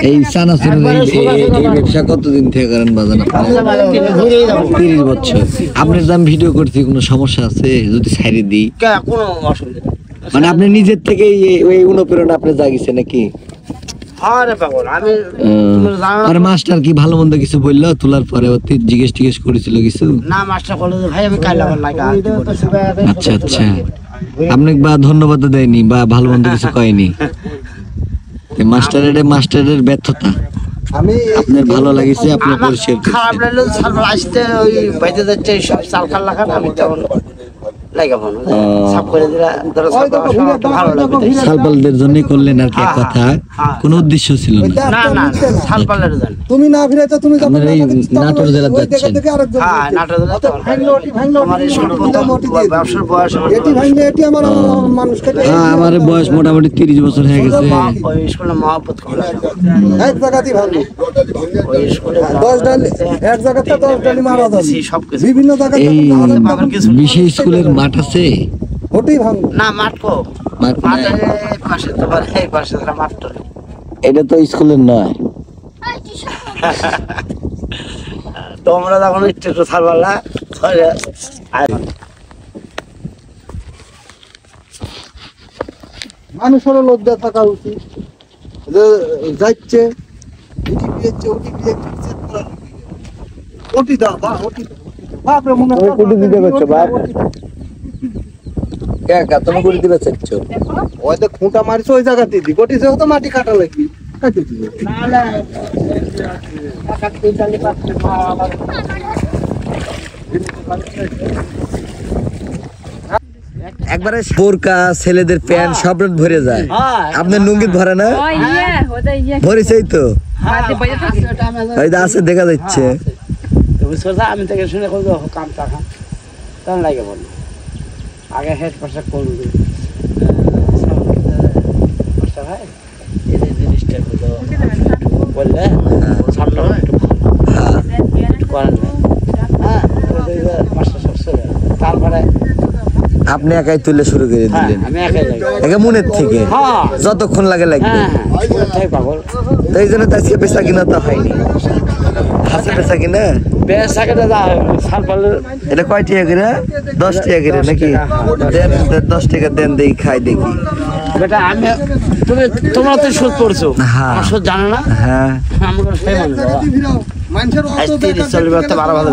এই চানাচুরের এই ব্যবসা কতদিন থেকে করেন বাজান? 30 বছর। আপনার যে আমি ভিডিও করছি কোনো সমস্যা আছে যদি ছাইরে দিই? কোনো অসুবিধা নেই। মানে আপনি নিজের থেকে এই অনুপ্রেরণা আপনি জাগিছে নাকি? আর মাস্টার কি ভালো মন্দ কিছু বললো তোলার পরে জিজ্ঞেস করেছিল কিছু? না, মাস্টার বলল যে ভাই আমি কাইলা লাগা। আচ্ছা আচ্ছা, আপনাকে বা ধন্যবাদ দেয়নি বা ভালো মন্দ কিছু কয়নি? মাস্টারের ব্যর্থতা আমি আপনার ভালো লাগিছে, আপনার পরিষ্কার খারাপ লাগলো। সালফাল আসতে ওই বাইতে যাচ্ছে সব সালফাল লাগা, আমি তখন সালপালদের জন্য করলেন আর কি এক কথা, কোনো উদ্দেশ্য ছিল না। তুমি না ফিরাইতো তুমি নাটোর জেলা যাচ্ছেন? আমার বয়স মোটামুটি 30 বছর হয়ে গেছে। এই বিশেষ স্কুলের মাঠ আছে? না, মাঠ এটা তো স্কুলের নয়। তোমরা যখন একটু ছাড়বালা মানুষেরও লজ্জা থাকা উচিত যে যাচ্ছে ওটি দাও বা ওটি বাপরে মনে হয় কুটি দিতে পারছো বাপ? কাকা তুমি কুটি দিতে চাচ্ছো? ওই তো খুঁটা মারিছো ওই জায়গাতে দি গোটি যেও তো মাটি কাটা লাগবে কাটে দিবে না একবারে বোরকা ছেলেদের প্যান্ট সব ভরে যায়, আপনার লুঙ্গি ভরে না? ভরেছেই তো আছে, দেখা যাচ্ছে। আমি থেকে শুনে কামটা খান তখন লাগে বল আগে হেড পাশে করবি ভাই এই জিনিসটা বললে সামনে একটু করেন মাস্টার সব চলে তারপরে আপনি একাই তুলে শুরু করে দিলেন? একা মনের থেকে যতক্ষণ লাগে লাগবে। এই জন্য তো আজকে বেচা কিনা তো হয়নি। হাসি বেচা কিনা এটা কয় টাকা করে? 10 টাকা করে নাকি? দেন 10 টাকা দেন, দেখি খাই দেখি। বেটা আমি তোমরা তো সুদ পড়ছো, আমার সুদ জানো না? হ্যাঁ আমার সেই মানুষ 30-40 ভালো